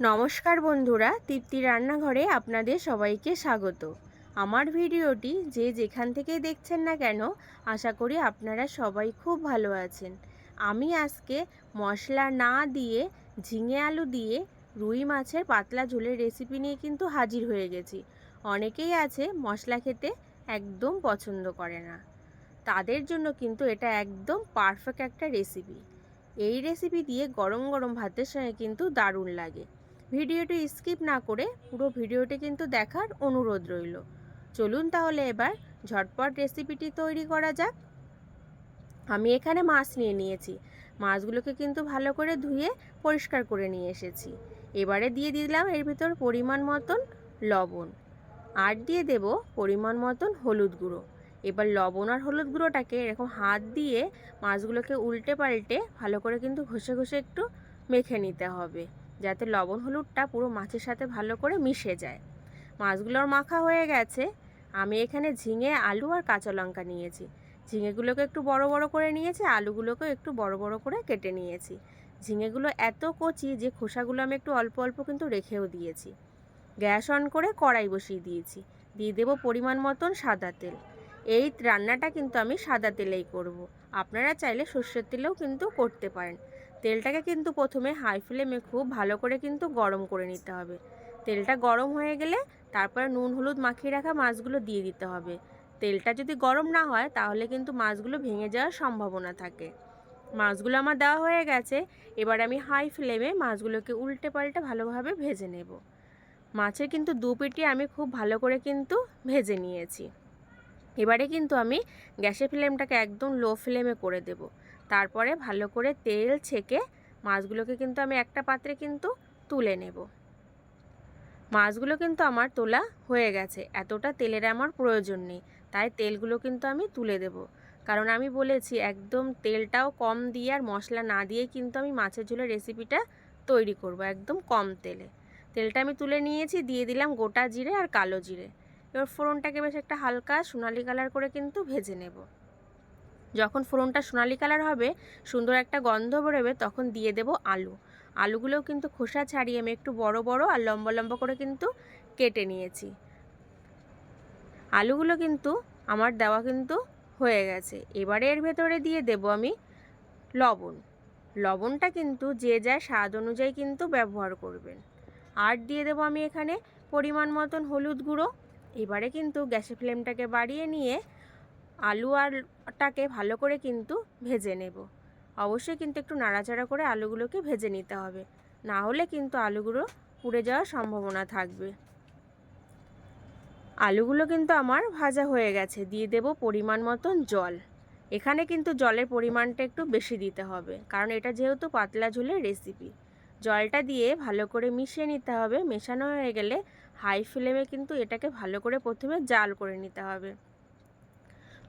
নমস্কার বন্ধুরা, তৃপ্তি রান্নাঘরে আপনাদের সবাইকে স্বাগত। আমার ভিডিওটি যে যেখান থেকেই দেখছেন না কেন, আশা করি আপনারা সবাই খুব ভালো আছেন। আমি আজকে মশলা না দিয়ে ঝিঙে আলু দিয়ে রুই মাছের পাতলা ঝোলের রেসিপি নিয়ে কিন্তু হাজির হয়ে গেছি। অনেকেই আছে মশলা খেতে একদম পছন্দ করে না, তাদের জন্য কিন্তু এটা একদম পারফেক্ট একটা রেসিপি। এই রেসিপি দিয়ে গরম গরম ভাতের সঙ্গে কিন্তু দারুণ লাগে। ভিডিওটি স্কিপ না করে পুরো ভিডিওটি কিন্তু দেখার অনুরোধ রইল। চলুন তাহলে এবার ঝটপট রেসিপিটি তৈরি করা যাক। আমি এখানে মাছ নিয়ে নিয়েছি। মাছগুলোকে কিন্তু ভালো করে ধুয়ে পরিষ্কার করে নিয়ে এসেছি। এবারে দিয়ে দিলাম এর ভিতর পরিমাণ মতন লবণ, আর দিয়ে দেব পরিমাণ মতন হলুদ গুঁড়ো। এবার লবণ আর হলুদ গুঁড়োটাকে এরকম হাত দিয়ে মাছগুলোকে উল্টে পাল্টে ভালো করে কিন্তু ঘষে ঘষে একটু মেখে নিতে হবে, যাতে লবণ হলুদটা পুরো মাছের সাথে ভালো করে মিশে যায়। মাছগুলোর মাখা হয়ে গেছে। আমি এখানে ঝিঙে, আলু আর কাঁচা লঙ্কা নিয়েছি। ঝিঙেগুলোকে একটু বড় বড় করে নিয়েছি, আলুগুলোকেও একটু বড় বড় করে কেটে নিয়েছি। ঝিঙেগুলো এত কচি যে খোসাগুলো আমি একটু অল্প অল্প কিন্তু রেখেও দিয়েছি। গ্যাস অন করে কড়াই বসিয়ে দিয়েছি। দিয়ে দেব পরিমাণ মতন সাদা তেল। এই রান্নাটা কিন্তু আমি সাদা তেলেই করব। আপনারা চাইলে সর্ষের তেলেও কিন্তু করতে পারেন। তেলটাকে কিন্তু প্রথমে হাই ফ্লেমে খুব ভালো করে কিন্তু গরম করে নিতে হবে। তেলটা গরম হয়ে গেলে তারপরে নুন হলুদ মাখিয়ে রাখা মাছগুলো দিয়ে দিতে হবে। তেলটা যদি গরম না হয় তাহলে কিন্তু মাছগুলো ভেঙে যাওয়ার সম্ভাবনা থাকে। মাছগুলো আমার দেওয়া হয়ে গেছে। এবার আমি হাই ফ্লেমে মাছগুলোকে উল্টে পাল্টে ভালোভাবে ভেজে নেব। মাছের কিন্তু দু পিঠই আমি খুব ভালো করে কিন্তু ভেজে নিয়েছি। এবারে কিন্তু আমি গ্যাসের ফ্লেমটাকে একদম লো ফ্লেমে করে দেব। তারপরে ভালো করে তেল ছেঁকে মাছগুলোকে কিন্তু আমি একটা পাত্রে কিন্তু তুলে নেব। মাছগুলো কিন্তু আমার তোলা হয়ে গেছে। এতটা তেলের আমার প্রয়োজন নেই, তাই তেলগুলো কিন্তু আমি তুলে দেব। কারণ আমি বলেছি একদম তেলটাও কম দিয়ে আর মশলা না দিয়েই কিন্তু আমি মাছের ঝোলের রেসিপিটা তৈরি করব, একদম কম তেলে। তেলটা আমি তুলে নিয়েছি, দিয়ে দিলাম গোটা জিরে আর কালো জিরে। এবার ফোড়নটাকে বেশ একটা হালকা সোনালি কালার করে কিন্তু ভেজে নেব। যখন ফোড়নটা সোনালি কালার হবে, সুন্দর একটা গন্ধ বেরোবে, তখন দিয়ে দেব আলু। আলুগুলোও কিন্তু খোসা ছাড়িয়ে আমি একটু বড় বড় আর লম্বা লম্বা করে কিন্তু কেটে নিয়েছি। আলুগুলো কিন্তু আমার দেওয়া কিন্তু হয়ে গেছে। এবারে এর ভেতরে দিয়ে দেব আমি লবণ। লবণটা কিন্তু যে যার স্বাদ অনুযায়ী কিন্তু ব্যবহার করবেন। আর দিয়ে দেব আমি এখানে পরিমাণ মতন হলুদ গুঁড়ো। এবারে কিন্তু গ্যাসের ফ্লেমটাকে বাড়িয়ে নিয়ে আলু আরটাকে ভালো করে কিন্তু ভেজে নেব। অবশ্যই কিন্তু একটু নাড়াচাড়া করে আলুগুলোকে ভেজে নিতে হবে, না হলে কিন্তু আলুগুলো পুড়ে যাওয়ার সম্ভাবনা থাকবে। আলুগুলো কিন্তু আমার ভাজা হয়ে গেছে। দিয়ে দেব পরিমাণ মতন জল। এখানে কিন্তু জলের পরিমাণটা একটু বেশি দিতে হবে, কারণ এটা যেহেতু পাতলা ঝোলের রেসিপি। জলটা দিয়ে ভালো করে মিশিয়ে নিতে হবে। মেশানো হয়ে গেলে হাই ফ্লেমে কিন্তু এটাকে ভালো করে প্রথমে জাল করে নিতে হবে।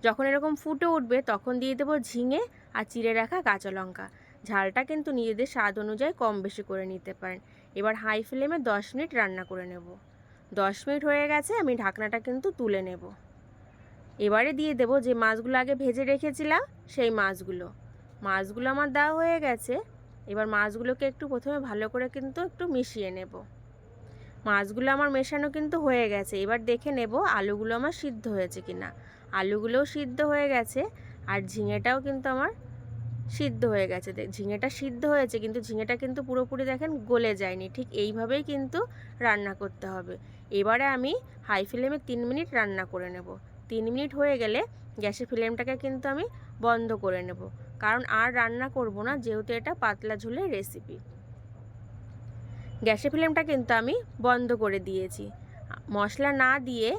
যখন এরকম ফুটে উঠবে তখন দিয়ে দেবো ঝিঙে আর চিড়ে রাখা কাঁচা লঙ্কা। ঝালটা কিন্তু নিজেদের স্বাদ অনুযায়ী কম বেশি করে নিতে পারেন। এবার হাই ফ্লেমে 10 মিনিট রান্না করে নেব। 10 মিনিট হয়ে গেছে, আমি ঢাকনাটা কিন্তু তুলে নেব। এবারে দিয়ে দেব যে মাছগুলো আগে ভেজে রেখেছিলাম সেই মাছগুলো আমার দেওয়া হয়ে গেছে। এবার মাছগুলোকে একটু প্রথমে ভালো করে কিন্তু একটু মিশিয়ে নেব। মাছগুলো আমার মেশানো কিন্তু হয়ে গেছে। এবার দেখে নেব আলুগুলো আমার সিদ্ধ হয়েছে কিনা। আলুগুলোও সিদ্ধ হয়ে গেছে আর ঝিঙেটাও কিন্তু আমার সিদ্ধ হয়ে গেছে। ঝিঙেটা সিদ্ধ হয়েছে, কিন্তু ঝিঙেটা কিন্তু পুরোপুরি দেখেন গলে যায়নি। ঠিক এইভাবেই কিন্তু রান্না করতে হবে। এবারে আমি হাই ফ্লেমে 3 মিনিট রান্না করে নেব। 3 মিনিট হয়ে গেলে গ্যাসের ফ্লেমটাকে কিন্তু আমি বন্ধ করে নেব, কারণ আর রান্না করব না, যেহেতু এটা পাতলা ঝোলের রেসিপি। গ্যাসের ফ্লেমটা কিন্তু আমি বন্ধ করে দিয়েছি। মশলা না দিয়ে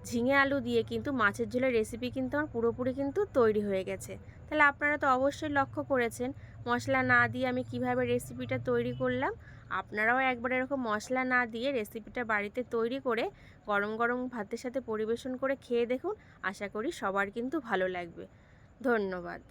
ঝিঙে আলু দিয়ে কিন্তু মাছের ঝোলের রেসিপি কিন্তু আমার পুরোপুরি কিন্তু তৈরি হয়ে গেছে। তাহলে আপনারা তো অবশ্যই লক্ষ্য করেছেন মশলা না দিয়ে আমি কিভাবে রেসিপিটা তৈরি করলাম। আপনারাও একবার এরকম মশলা না দিয়ে রেসিপিটা বাড়িতে তৈরি করে গরম গরম ভাতের সাথে পরিবেশন করে খেয়ে দেখুন। আশা করি সবার কিন্তু ভালো লাগবে। ধন্যবাদ।